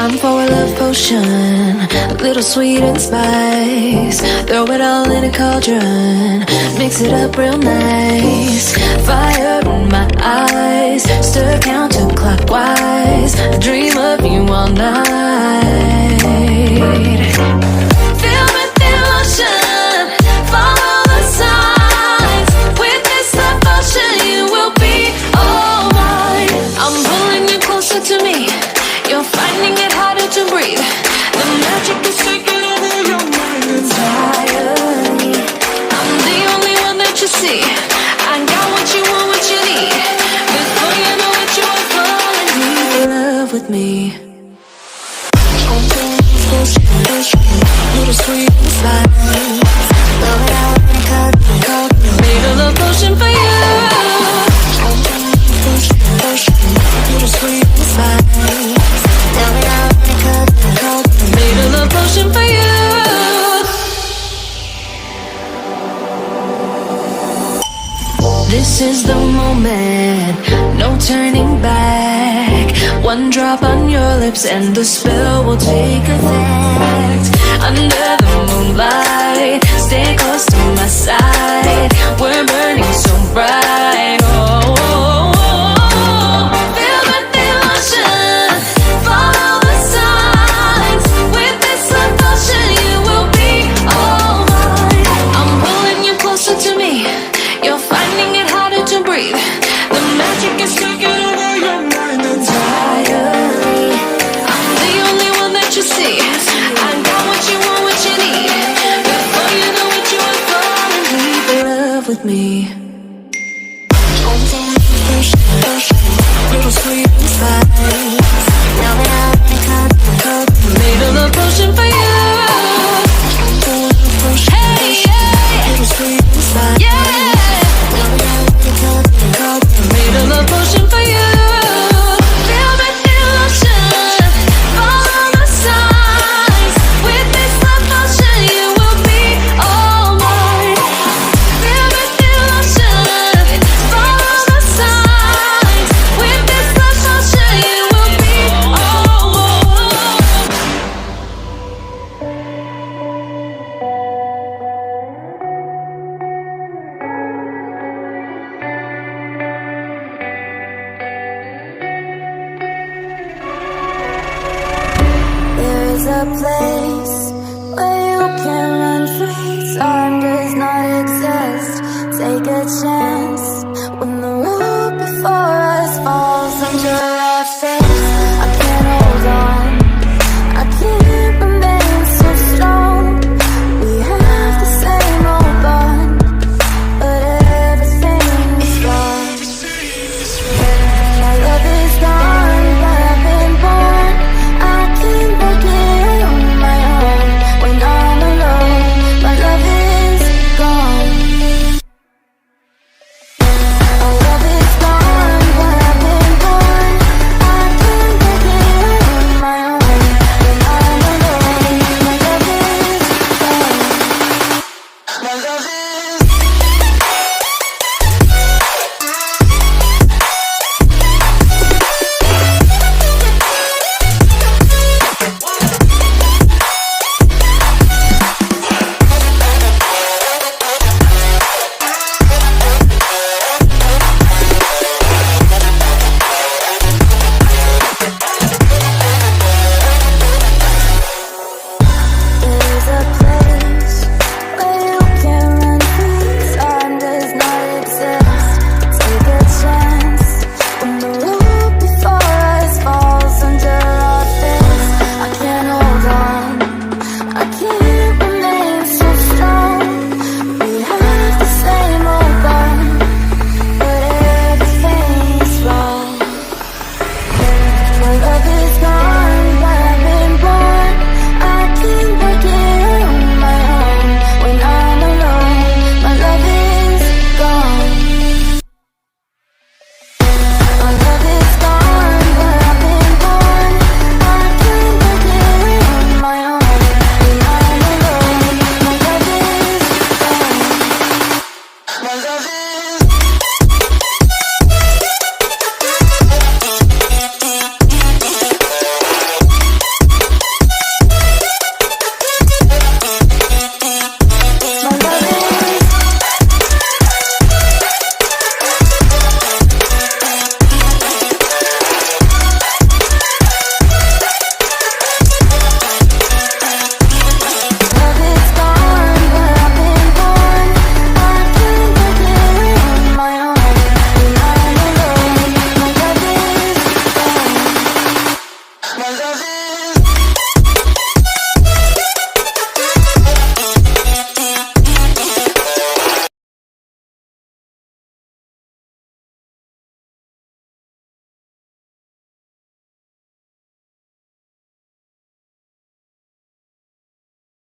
Time for a love potion, a little sweet and spice. Throw it all in a cauldron, mix it up real nice. Fire in my eyes, stir counterclockwise. I dream of you all night. Feel with emotion, follow the signs. With this devotion, you will be all mine. I'm pulling you closer to me. You're finding it harder to breathe. The magic is taking over your mind entirely. I'm the only one that you see. I got what you want, what you need. Before you know it, you are falling deep in love with me. Little sweet and spice. Throw it out in a cup. Made a love potion for you. Little sweet and spice. Made a love potion for you. This is the moment, no turning back. One drop on your lips and the spell will take effect. Under the moonlight, stay close to my side. We're burning so bright. Oh, oh, oh. Feel the emotion, follow the signs. With this devotion, you will be all mine. I'm pulling you closer to me. You're finding it harder to breathe. The magic is taking over your mind entirely. I'm the only one that you see. I got what you want, what you need. Before you know it, you are falling deep in love with me. Little sweet and spice. Now that I've cup, made a love potion for you. Hey, yeah. Little sweet and spice. Yeah. Made a love potion for you. Feel the emotion, follow the signs. With this love potion, you will be all mine. Feel the emotion, follow the signs. With this love potion, you will be all mine. There is a place where you can run free. Time does not exist. Take a chance when the road before us falls under our face. I can't hold on. I can't remain so strong. We have the same old bond, but everything is wrong. My love is gone, but I've been born. I can make it on my own. When I'm alone, my love is gone. My love is gone, but I've been born. I can make it on my own. When I'm alone, my love is gone. My love is